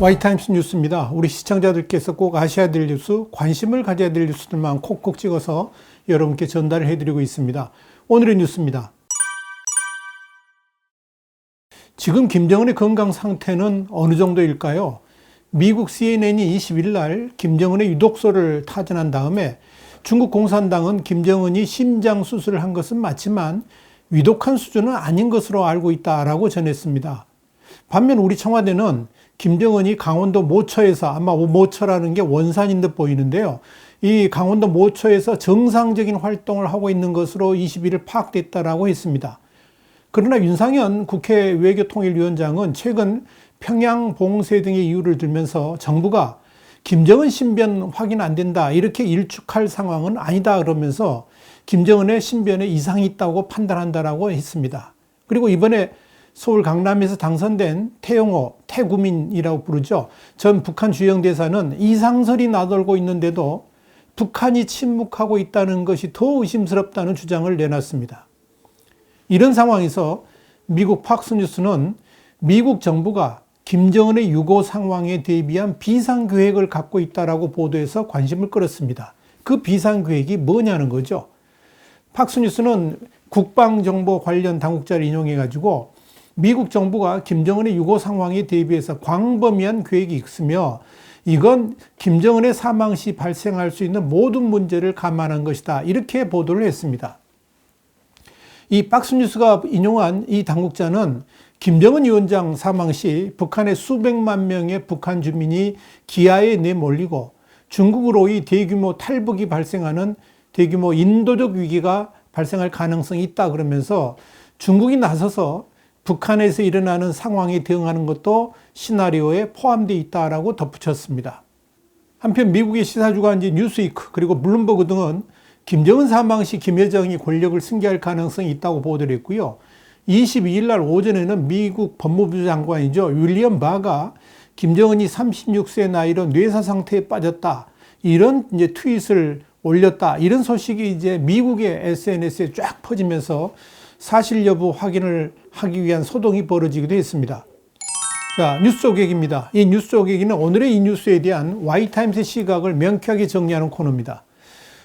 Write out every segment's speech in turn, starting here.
와이타임스 뉴스입니다. 우리 시청자들께서 꼭 아셔야 될 뉴스, 관심을 가져야 될 뉴스들만 콕콕 찍어서 여러분께 전달을 해드리고 있습니다. 오늘의 뉴스입니다. 지금 김정은의 건강 상태는 어느 정도일까요? 미국 CNN이 20일 날 김정은의 유독소를 타전한 다음에 중국 공산당은 김정은이 심장 수술을 한 것은 맞지만 위독한 수준은 아닌 것으로 알고 있다라고 전했습니다. 반면 우리 청와대는 김정은이 강원도 모처에서, 아마 모처라는 게 원산인 듯 보이는데요. 이 강원도 모처에서 정상적인 활동을 하고 있는 것으로 21일 파악됐다라고 했습니다. 그러나 윤상현 국회 외교통일위원장은 최근 평양 봉쇄 등의 이유를 들면서 정부가 김정은 신변 확인 안 된다 이렇게 일축할 상황은 아니다 그러면서 김정은의 신변에 이상이 있다고 판단한다라고 했습니다. 그리고 이번에 서울 강남에서 당선된 태영호, 태구민이라고 부르죠. 전 북한 주영 대사는 이상설이 나돌고 있는데도 북한이 침묵하고 있다는 것이 더 의심스럽다는 주장을 내놨습니다. 이런 상황에서 미국 팍스뉴스는 미국 정부가 김정은의 유고 상황에 대비한 비상계획을 갖고 있다라고 보도해서 관심을 끌었습니다. 그 비상계획이 뭐냐는 거죠. 팍스뉴스는 국방정보 관련 당국자를 인용해가지고 미국 정부가 김정은의 유고 상황에 대비해서 광범위한 계획이 있으며 이건 김정은의 사망 시 발생할 수 있는 모든 문제를 감안한 것이다. 이렇게 보도를 했습니다. 이 박스뉴스가 인용한 이 당국자는 김정은 위원장 사망 시 북한의 수백만 명의 북한 주민이 기아에 내몰리고 중국으로의 대규모 탈북이 발생하는 대규모 인도적 위기가 발생할 가능성이 있다 그러면서 중국이 나서서 북한에서 일어나는 상황에 대응하는 것도 시나리오에 포함되어 있다라고 덧붙였습니다. 한편 미국의 시사주간지 뉴스위크 그리고 블룸버그 등은 김정은 사망 시 김여정이 권력을 승계할 가능성이 있다고 보도를 했고요. 22일 날 오전에는 미국 법무부 장관이죠. 윌리엄 바가 김정은이 36세 나이로 뇌사 상태에 빠졌다. 이런 이제 트윗을 올렸다. 이런 소식이 이제 미국의 SNS에 쫙 퍼지면서 사실 여부 확인을 하기 위한 소동이 벌어지기도 했습니다. 자, 뉴스 조객입니다. 이 뉴스 조객이는 오늘의 이 뉴스에 대한 와이타임스의 시각을 명쾌하게 정리하는 코너입니다.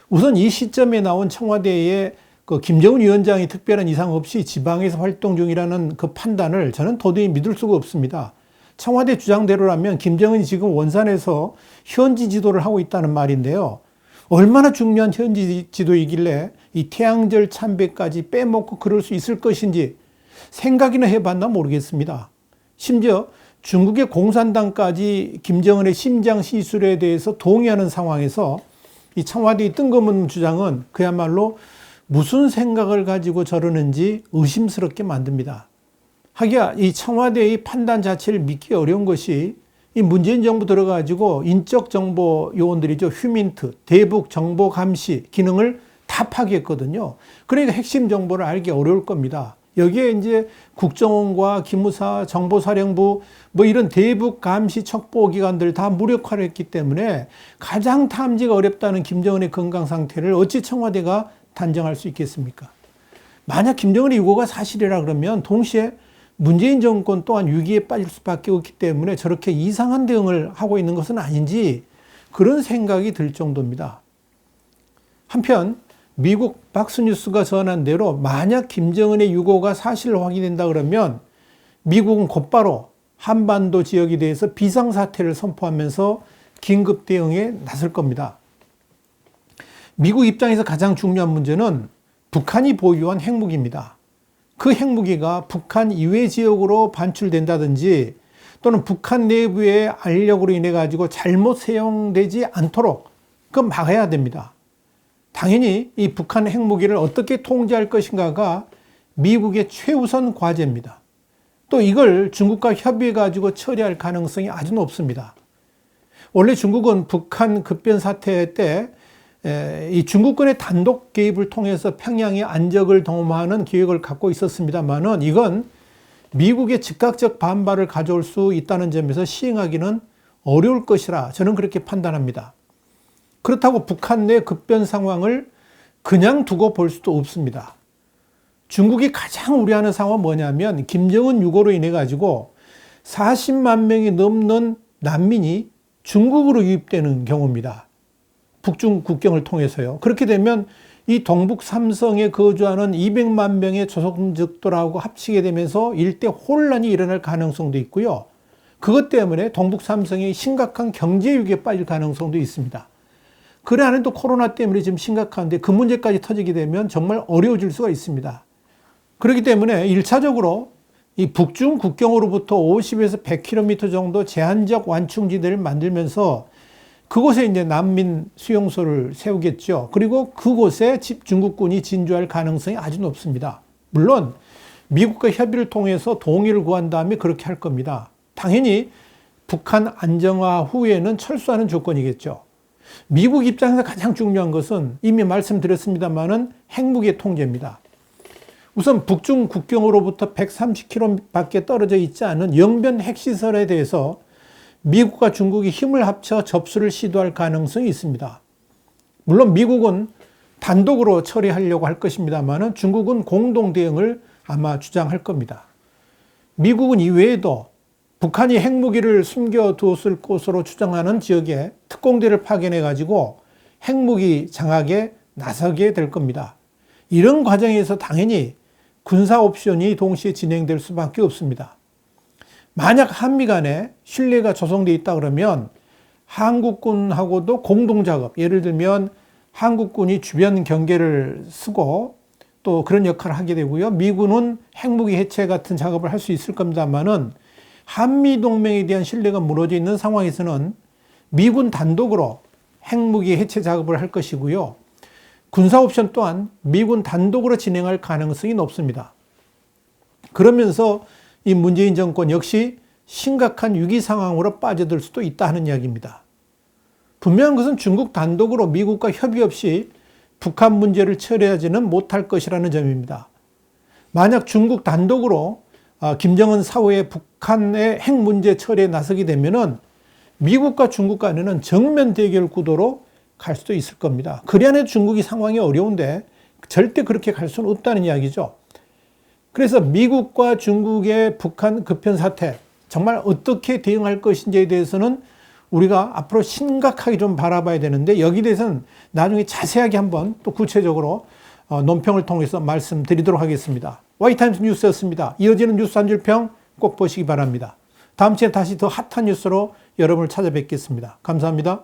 우선 이 시점에 나온 청와대의 그 김정은 위원장이 특별한 이상 없이 지방에서 활동 중이라는 그 판단을 저는 도저히 믿을 수가 없습니다. 청와대 주장대로라면 김정은이 지금 원산에서 현지 지도를 하고 있다는 말인데요. 얼마나 중요한 현지 지도이길래 이 태양절 참배까지 빼먹고 그럴 수 있을 것인지 생각이나 해봤나 모르겠습니다. 심지어 중국의 공산당까지 김정은의 심장 시술에 대해서 동의하는 상황에서 이 청와대의 뜬금없는 주장은 그야말로 무슨 생각을 가지고 저러는지 의심스럽게 만듭니다. 하기야 이 청와대의 판단 자체를 믿기 어려운 것이 이 문재인 정부 들어가지고 인적 정보 요원들이죠. 휴민트, 대북 정보 감시 기능을 다 파기했거든요. 그러니까 핵심 정보를 알기 어려울 겁니다. 여기에 이제 국정원과 기무사, 정보사령부 뭐 이런 대북 감시 척보 기관들 다 무력화를 했기 때문에 가장 탐지가 어렵다는 김정은의 건강 상태를 어찌 청와대가 단정할 수 있겠습니까? 만약 김정은의 유고가 사실이라 그러면 동시에 문재인 정권 또한 위기에 빠질 수밖에 없기 때문에 저렇게 이상한 대응을 하고 있는 것은 아닌지 그런 생각이 들 정도입니다. 한편 미국 박스뉴스가 전한 대로 만약 김정은의 유고가 사실로 확인된다 그러면 미국은 곧바로 한반도 지역에 대해서 비상사태를 선포하면서 긴급 대응에 나설 겁니다. 미국 입장에서 가장 중요한 문제는 북한이 보유한 핵무기입니다. 그 핵무기가 북한 이외 지역으로 반출된다든지 또는 북한 내부의 알력으로 인해 가지고 잘못 사용되지 않도록 그건 막아야 됩니다. 당연히 이 북한 핵무기를 어떻게 통제할 것인가가 미국의 최우선 과제입니다. 또 이걸 중국과 협의해 가지고 처리할 가능성이 아주 높습니다. 원래 중국은 북한 급변 사태 때 이 중국군의 단독 개입을 통해서 평양의 안적을 도모하는 계획을 갖고 있었습니다만은 이건 미국의 즉각적 반발을 가져올 수 있다는 점에서 시행하기는 어려울 것이라 저는 그렇게 판단합니다. 그렇다고 북한 내 급변 상황을 그냥 두고 볼 수도 없습니다. 중국이 가장 우려하는 상황은 뭐냐면 김정은 유고로 인해 가지고 40만 명이 넘는 난민이 중국으로 유입되는 경우입니다. 북중 국경을 통해서요. 그렇게 되면 이 동북 삼성에 거주하는 200만 명의 조선족들하고 합치게 되면서 일대 혼란이 일어날 가능성도 있고요. 그것 때문에 동북 삼성이 심각한 경제 위기에 빠질 가능성도 있습니다. 그래 안에도 코로나 때문에 지금 심각한데 그 문제까지 터지게 되면 정말 어려워질 수가 있습니다. 그렇기 때문에 1차적으로 이 북중 국경으로부터 50에서 100km 정도 제한적 완충지대를 만들면서 그곳에 이제 난민 수용소를 세우겠죠. 그리고 그곳에 중국군이 진주할 가능성이 아주 높습니다. 물론 미국과 협의를 통해서 동의를 구한 다음에 그렇게 할 겁니다. 당연히 북한 안정화 후에는 철수하는 조건이겠죠. 미국 입장에서 가장 중요한 것은 이미 말씀드렸습니다마는 핵무기의 통제입니다. 우선 북중 국경으로부터 130km 밖에 떨어져 있지 않은 영변 핵시설에 대해서 미국과 중국이 힘을 합쳐 접수를 시도할 가능성이 있습니다. 물론 미국은 단독으로 처리하려고 할 것입니다만 중국은 공동 대응을 아마 주장할 겁니다. 미국은 이외에도 북한이 핵무기를 숨겨두었을 것으로 추정하는 지역에 특공대를 파견해 가지고 핵무기 장악에 나서게 될 겁니다. 이런 과정에서 당연히 군사 옵션이 동시에 진행될 수밖에 없습니다. 만약 한미 간에 신뢰가 조성되어 있다 그러면 한국군하고도 공동작업, 예를 들면 한국군이 주변 경계를 쓰고 또 그런 역할을 하게 되고요. 미군은 핵무기 해체 같은 작업을 할 수 있을 겁니다만은 한미 동맹에 대한 신뢰가 무너져 있는 상황에서는 미군 단독으로 핵무기 해체 작업을 할 것이고요. 군사 옵션 또한 미군 단독으로 진행할 가능성이 높습니다. 그러면서 이 문재인 정권 역시 심각한 위기 상황으로 빠져들 수도 있다 하는 이야기입니다. 분명한 것은 중국 단독으로 미국과 협의 없이 북한 문제를 처리하지는 못할 것이라는 점입니다. 만약 중국 단독으로 김정은 사후에 북한의 핵 문제 처리에 나서게 되면은 미국과 중국 간에는 정면 대결 구도로 갈 수도 있을 겁니다. 그래야 중국이 상황이 어려운데 절대 그렇게 갈 수는 없다는 이야기죠. 그래서 미국과 중국의 북한 급변 사태 정말 어떻게 대응할 것인지에 대해서는 우리가 앞으로 심각하게 좀 바라봐야 되는데 여기에 대해서는 나중에 자세하게 한번 또 구체적으로 논평을 통해서 말씀드리도록 하겠습니다. 와이타임스 뉴스였습니다. 이어지는 뉴스 한 줄 평 꼭 보시기 바랍니다. 다음 주에 다시 더 핫한 뉴스로 여러분을 찾아뵙겠습니다. 감사합니다.